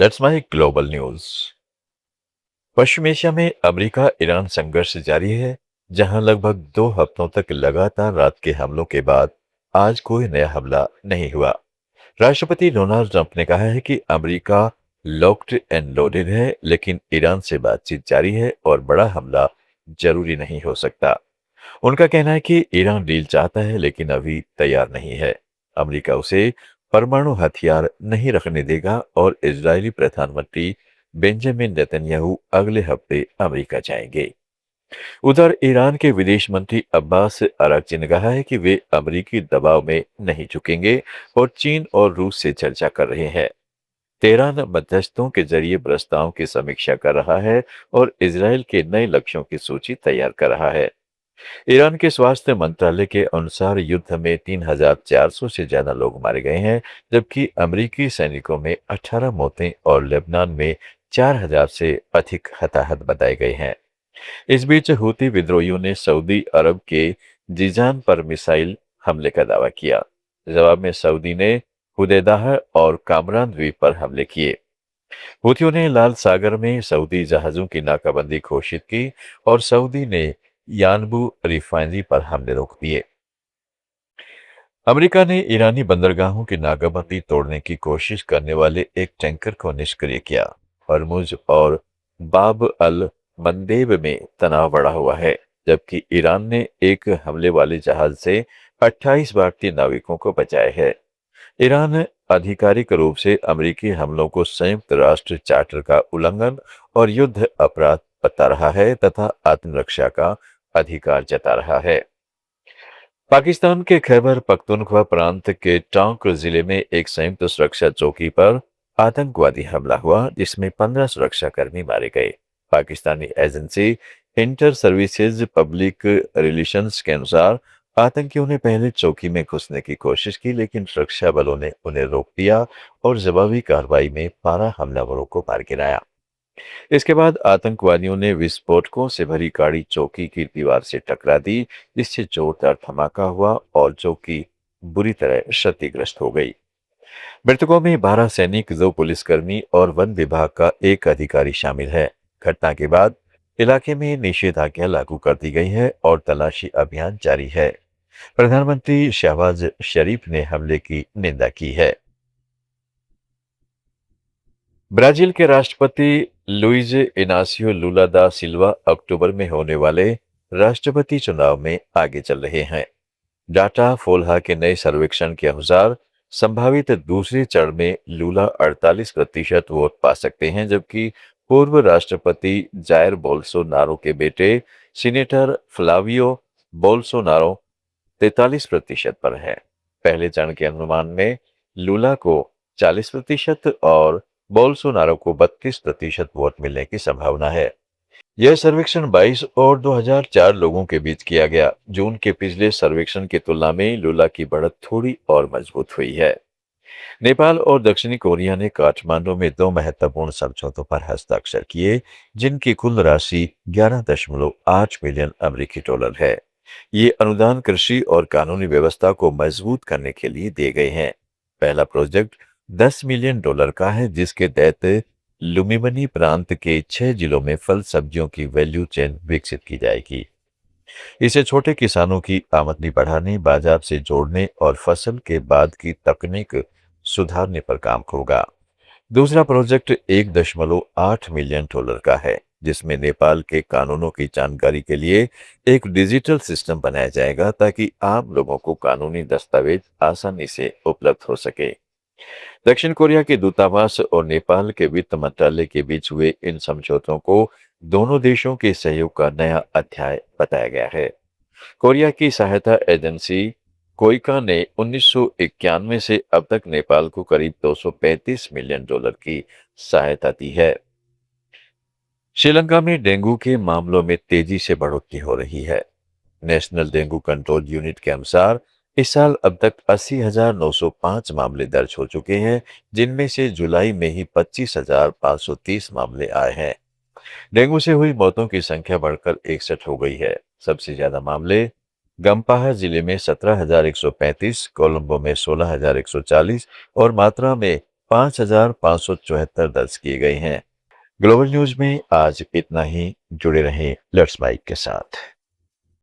Let's my global news. Paschim Asia में America Iran संघर्ष जारी है, जहां लगभग 2 हफ्तों तक लगातार रात के हमलों के बाद आज कोई नया हमला नहीं हुआ। राष्ट्रपति डोनाल्ड ट्रंप ने कहा है कि अमेरिका लॉक्ड एंड लोडेड है, लेकिन ईरान से बातचीत जारी है और बड़ा हमला जरूरी नहीं हो सकता। उनका कहना है कि ईरान डील चाहता है, लेकिन अभी तैयार नहीं है। अमेरिका उसे परमाणु हथियार नहीं रखने देगा और इजरायली प्रधानमंत्री बेंजामिन नेतन्याहू अगले हफ्ते अमेरिका जाएंगे। उधर ईरान के विदेश मंत्री अब्बास अरागची ने कहा है कि वे अमेरिकी दबाव में नहीं झुकेंगे और चीन और रूस से चर्चा कर रहे हैं। तेहरान मध्यस्थों के जरिए प्रस्ताव की समीक्षा कर रहा है और इसराइल के नए लक्ष्यों की सूची तैयार कर रहा है। ईरान के स्वास्थ्य मंत्रालय के अनुसार युद्ध में 3,400 से ज्यादा लोग मारे गए हैं, जबकि अमेरिकी सैनिकों में 18 मौतें और लेबनान में 4,000 से अधिक हताहत बताए गए हैं। इस बीच हूती विद्रोहियों ने सऊदी अरब के जीजान पर मिसाइल हमले का दावा किया। जवाब में सऊदी ने हुदैदाह और कामरान द्वीप पर हमले किए। हूथियों ने लाल सागर में सऊदी जहाजों की नाकाबंदी घोषित की और सऊदी ने यानबू रिफाइनरी पर हमले रोक दिए। अमेरिका ने ईरानी बंदरगाहों की नाकाबंदी तोड़ने की कोशिश करने वाले एक टैंकर को निष्क्रिय किया। हरमुज और बाब अल मंदेब में तनाव बढ़ा हुआ है, जबकि ईरान ने एक हमले वाले जहाज से 28 भारतीय नाविकों को बचाया है। ईरान आधिकारिक रूप से अमेरिकी हमलों को संयुक्त राष्ट्र चार्टर का उल्लंघन और युद्ध अपराध बता रहा है तथा आत्मरक्षा का अधिकार जता रहा है। पाकिस्तान के खैबर पख्तूनख्वा प्रांत के टांक जिले में एक संयुक्त सुरक्षा चौकी पर आतंकवादी हमला हुआ, जिसमें 15 सुरक्षाकर्मी मारे गए। Pakistani agency inter services public relations के अनुसार आतंकियों ने पहले चौकी में घुसने की कोशिश की, लेकिन सुरक्षा बलों ने उन्हें रोक दिया और जवाबी कार्रवाई में 12 हमलावरों को मार गिराया। इसके बाद आतंकवादियों ने विस्फोटकों से भरी गाड़ी चौकी की दीवार से टकरा दी, जिससे जोरदार धमाका हुआ और चौकी बुरी तरह क्षतिग्रस्त हो गई। मृतकों में 12 सैनिक, 2 पुलिसकर्मी और वन विभाग का एक अधिकारी शामिल है। घटना के बाद इलाके में निषेधाज्ञा लागू कर दी गई है और तलाशी अभियान जारी है। प्रधानमंत्री शहबाज शरीफ ने हमले की निंदा की है। ब्राजील के राष्ट्रपति लुइज इनासियो लुला दा सिल्वा अक्टूबर में होने वाले राष्ट्रपति चुनाव में आगे चल रहे हैं। डाटा फोल्हा के नए सर्वेक्षण के अनुसार संभावित दूसरे चरण में लूला 48% वोट पा सकते हैं, जबकि पूर्व राष्ट्रपति जायर बोल्सोनारो के बेटे सीनेटर फ्लावियो बोल्सोनारो 43% पर है। पहले चरण के अनुमान में लूला को 40% और बोल्सोनारो को 32% वोट मिलने की संभावना है। यह सर्वेक्षण 22 और 2004 लोगों के बीच किया गया। जून के पिछले सर्वेक्षण की तुलना में लूला की बढ़त थोड़ी और मजबूत हुई है। नेपाल और दक्षिणी कोरिया ने काठमांडू में 2 महत्वपूर्ण समझौतों पर हस्ताक्षर किए, जिनकी कुल राशि 11.8 मिलियन अमेरिकी डॉलर है। ये अनुदान कृषि और कानूनी व्यवस्था को मजबूत करने के लिए दिए गए हैं। पहला प्रोजेक्ट 10 मिलियन डॉलर का है, जिसके तहत लुम्बिनी प्रांत के 6 जिलों में फल सब्जियों की वैल्यू चेन विकसित की जाएगी। इसे छोटे किसानों की आमदनी बढ़ाने, बाजार से जोड़ने और फसल के बाद की तकनीक सुधारने पर काम होगा। दूसरा प्रोजेक्ट 1.8 मिलियन डॉलर का है, जिसमें नेपाल के कानूनों की जानकारी के लिए एक डिजिटल सिस्टम बनाया जाएगा, ताकि आम लोगों को कानूनी दस्तावेज आसानी से उपलब्ध हो सके। दक्षिण कोरिया के दूतावास और नेपाल के वित्त मंत्रालय के बीच हुए इन समझौतों को दोनों देशों के सहयोग का नया अध्याय बताया गया है। कोरिया की सहायता एजेंसी कोइका ने 1991 से अब तक नेपाल को करीब 235 मिलियन डॉलर की सहायता दी है। श्रीलंका में डेंगू के मामलों में तेजी से बढ़ोतरी हो रही है। नेशनल डेंगू कंट्रोल यूनिट के अनुसार इस साल अब तक 80,905 मामले दर्ज हो चुके हैं, जिनमें से जुलाई में ही 25,530 मामले आए हैं। डेंगू से हुई मौतों की संख्या बढ़कर 61 हो गई है। सबसे ज्यादा मामले गम्पाहा जिले में 17,135, कोलंबो में 16,140 और मात्रा में 5,574 दर्ज किए गए हैं। ग्लोबल न्यूज में आज इतना ही। जुड़े रहें लेट्स बाइक के साथ।